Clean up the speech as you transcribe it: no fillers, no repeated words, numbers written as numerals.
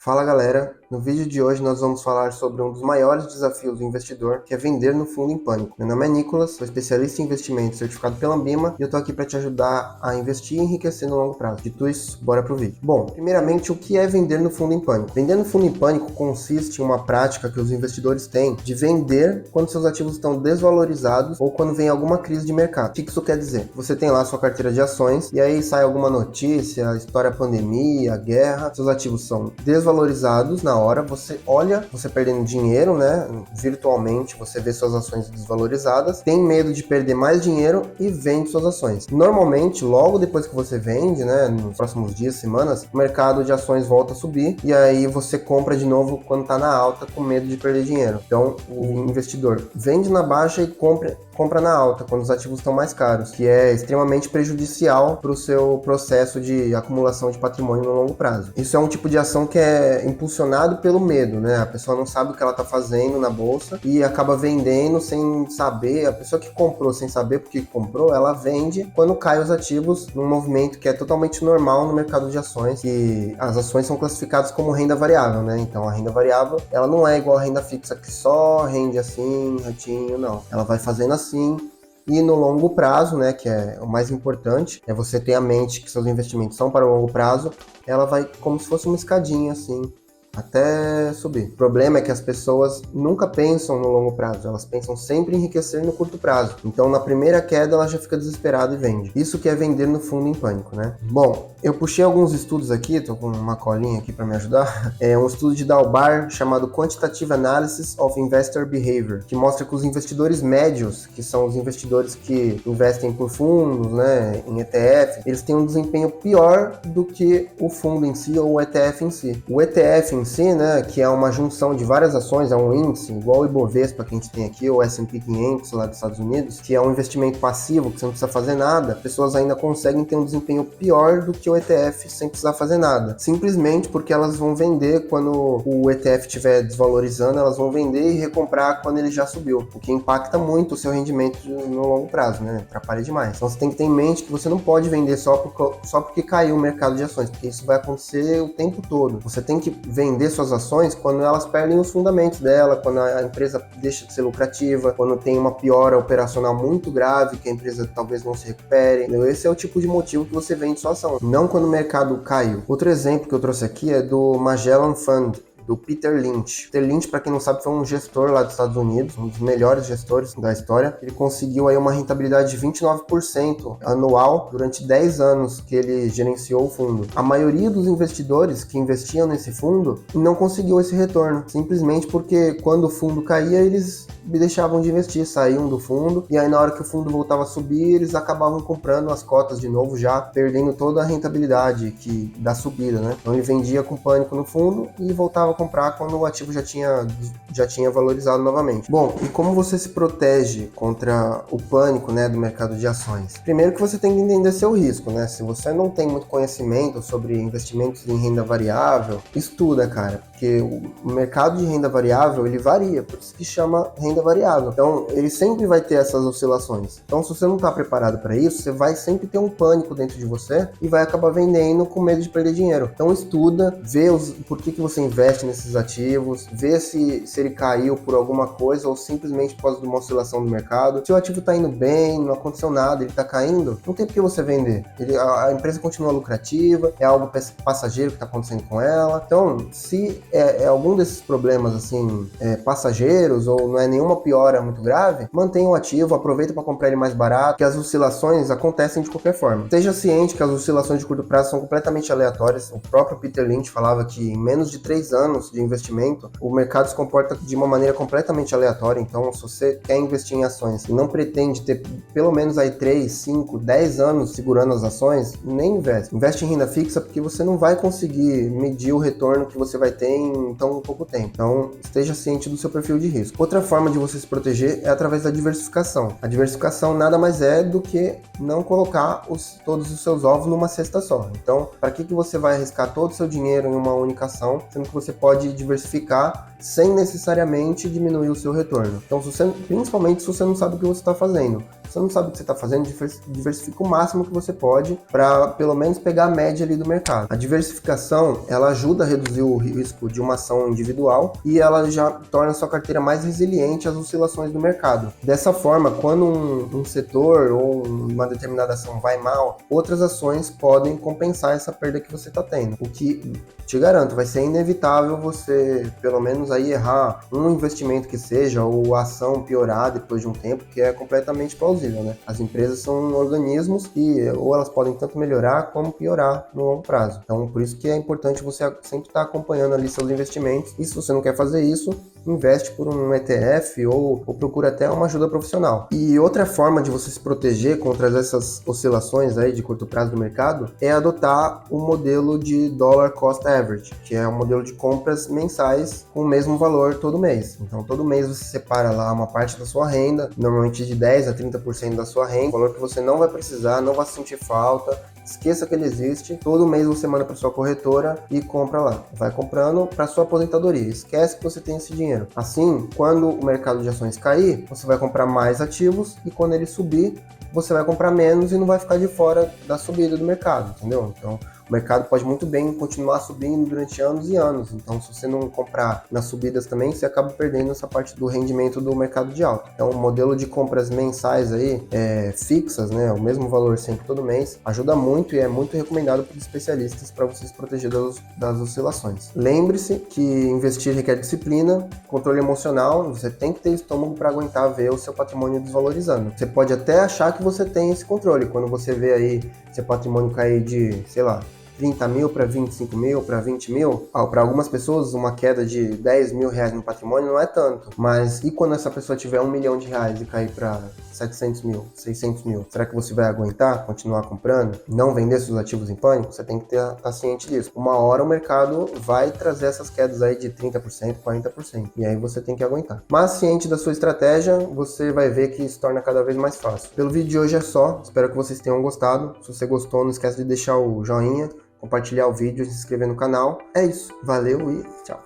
Fala galera, no vídeo de hoje nós vamos falar sobre um dos maiores desafios do investidor, que é vender no fundo em pânico. Meu nome é Nicolas, sou especialista em investimentos certificado pela Ambima e eu tô aqui para te ajudar a investir e enriquecer no longo prazo. Dito isso, bora pro vídeo. Bom, primeiramente, o que é vender no fundo em pânico? Vender no fundo em pânico consiste em uma prática que os investidores têm de vender quando seus ativos estão desvalorizados ou quando vem alguma crise de mercado. O que isso quer dizer? Você tem lá sua carteira de ações e aí sai alguma notícia, história pandemia, guerra, seus ativos são desvalorizados na hora, você olha, você perdendo dinheiro, né, virtualmente, você vê suas ações desvalorizadas, tem medo de perder mais dinheiro e vende suas ações. Normalmente, logo depois que você vende, né, nos próximos dias, semanas, o mercado de ações volta a subir e aí você compra de novo quando está na alta com medo de perder dinheiro. Então, o investidor vende na baixa e compra na alta, quando os ativos estão mais caros, que é extremamente prejudicial para o seu processo de acumulação de patrimônio no longo prazo. Isso é um tipo de ação que é impulsionado pelo medo, né? A pessoa não sabe o que ela está fazendo na bolsa e acaba vendendo sem saber. A pessoa que comprou sem saber por que comprou, ela vende quando cai os ativos num movimento que é totalmente normal no mercado de ações, e as ações são classificadas como renda variável, né? Então a renda variável, ela não é igual a renda fixa que só rende assim, retinho, não. Ela vai fazendo assim. E no longo prazo, né, que é o mais importante, é você ter a mente que seus investimentos são para o longo prazo, ela vai como se fosse uma escadinha assim, até subir. O problema é que as pessoas nunca pensam no longo prazo, elas pensam sempre em enriquecer no curto prazo. Então, na primeira queda, ela já fica desesperada e vende. Isso que é vender no fundo em pânico, né? Bom, eu puxei alguns estudos aqui, tô com uma colinha aqui para me ajudar. É um estudo de Dalbar chamado Quantitative Analysis of Investor Behavior, que mostra que os investidores médios, que são os investidores que investem por fundos, né, em ETF, eles têm um desempenho pior do que o fundo em si ou o ETF em si. O ETF em si, né, que é uma junção de várias ações, é um índice, igual o Ibovespa que a gente tem aqui, ou o S&P 500 lá dos Estados Unidos, que é um investimento passivo, que você não precisa fazer nada, pessoas ainda conseguem ter um desempenho pior do que o ETF sem precisar fazer nada. Simplesmente porque elas vão vender quando o ETF estiver desvalorizando, elas vão vender e recomprar quando ele já subiu, o que impacta muito o seu rendimento no longo prazo, né, atrapalha demais. Então você tem que ter em mente que você não pode vender só porque caiu o mercado de ações, porque isso vai acontecer o tempo todo. Você tem que vender suas ações quando elas perdem os fundamentos dela, quando a empresa deixa de ser lucrativa, quando tem uma piora operacional muito grave, que a empresa talvez não se recupere. Esse é o tipo de motivo que você vende sua ação, não quando o mercado caiu. Outro exemplo que eu trouxe aqui é do Magellan Fund, do Peter Lynch. Peter Lynch, para quem não sabe, foi um gestor lá dos Estados Unidos, um dos melhores gestores da história. Ele conseguiu aí uma rentabilidade de 29% anual durante 10 anos que ele gerenciou o fundo. A maioria dos investidores que investiam nesse fundo não conseguiu esse retorno, simplesmente porque quando o fundo caía, eles deixavam de investir, saíam do fundo, e aí na hora que o fundo voltava a subir, eles acabavam comprando as cotas de novo, já perdendo toda a rentabilidade da subida, né? Então ele vendia com pânico no fundo e voltava a comprar quando o ativo já tinha valorizado novamente. Bom, e como você se protege contra o pânico, né, do mercado de ações? Primeiro que você tem que entender seu risco, né? Se você não tem muito conhecimento sobre investimentos em renda variável, estuda, cara, porque o mercado de renda variável, ele varia, por isso que chama renda variável. Então, ele sempre vai ter essas oscilações. Então, se você não está preparado para isso, você vai sempre ter um pânico dentro de você e vai acabar vendendo com medo de perder dinheiro. Então, estuda, vê por que você investe nesses ativos, vê se ele caiu por alguma coisa ou simplesmente por causa de uma oscilação do mercado. Se o ativo está indo bem, não aconteceu nada, ele está caindo, não tem por que você vender. A empresa continua lucrativa, é algo passageiro que está acontecendo com ela. Então, se é algum desses problemas assim, passageiros ou não é nenhuma piora muito grave, mantenha o ativo, aproveita para comprar ele mais barato, que as oscilações acontecem de qualquer forma. Esteja ciente que as oscilações de curto prazo são completamente aleatórias. O próprio Peter Lynch falava que em menos de 3 anos de investimento, o mercado se comporta de uma maneira completamente aleatória. Então, se você quer investir em ações e não pretende ter pelo menos aí 3, 5, 10 anos segurando as ações, nem investe. Investe em renda fixa porque você não vai conseguir medir o retorno que você vai ter em tão pouco tempo. Então, esteja ciente do seu perfil de risco. Outra forma de você se proteger é através da diversificação. A diversificação nada mais é do que não colocar todos os seus ovos numa cesta só. Então, para que você vai arriscar todo o seu dinheiro em uma única ação, sendo que você pode diversificar sem necessariamente diminuir o seu retorno? Então, principalmente se você não sabe o que você está fazendo. você não sabe o que você está fazendo, diversifica o máximo que você pode para pelo menos pegar a média ali do mercado. A diversificação, ela ajuda a reduzir o risco de uma ação individual e ela já torna a sua carteira mais resiliente às oscilações do mercado. Dessa forma, quando um setor ou uma determinada ação vai mal, outras ações podem compensar essa perda que você está tendo. O que, te garanto, vai ser inevitável você, pelo menos aí, errar um investimento que seja ou a ação piorar depois de um tempo, que é completamente plausível, né? As empresas são organismos que ou elas podem tanto melhorar como piorar no longo prazo. Então, por isso que é importante você sempre estar acompanhando ali seus investimentos. E se você não quer fazer isso, investe por um ETF ou procura até uma ajuda profissional. E outra forma de você se proteger contra essas oscilações aí de curto prazo do mercado é adotar o modelo de Dollar Cost Average, que é um modelo de compras mensais com o mesmo valor todo mês. Então, todo mês você separa lá uma parte da sua renda, normalmente de 10 a 30% da sua renda, valor que você não vai precisar, não vai sentir falta, esqueça que ele existe, todo mês você manda para sua corretora e compra lá. Vai comprando para sua aposentadoria, esquece que você tem esse dinheiro. Assim, quando o mercado de ações cair, você vai comprar mais ativos e quando ele subir, você vai comprar menos e não vai ficar de fora da subida do mercado, entendeu? Então, o mercado pode muito bem continuar subindo durante anos e anos. Então, se você não comprar nas subidas também, você acaba perdendo essa parte do rendimento do mercado de alta. Então, o modelo de compras mensais aí, fixas, né, o mesmo valor sempre todo mês, ajuda muito e é muito recomendado por especialistas para você se proteger das oscilações. Lembre-se que investir requer disciplina, controle emocional, você tem que ter estômago para aguentar ver o seu patrimônio desvalorizando. Você pode até achar que você tem esse controle, quando você vê aí seu patrimônio cair de, sei lá, 30 mil para 25 mil, para 20 mil, para algumas pessoas uma queda de 10 mil reais no patrimônio não é tanto, mas e quando essa pessoa tiver R$1 milhão e cair para 700 mil, 600 mil, será que você vai aguentar, continuar comprando, não vender seus ativos em pânico? Você tem que estar ciente disso. Uma hora o mercado vai trazer essas quedas aí de 30%, 40%, e aí você tem que aguentar. Mas ciente da sua estratégia, você vai ver que se torna cada vez mais fácil. Pelo vídeo de hoje é só, espero que vocês tenham gostado. Se você gostou, não esquece de deixar o joinha, compartilhar o vídeo e se inscrever no canal. É isso, valeu e tchau!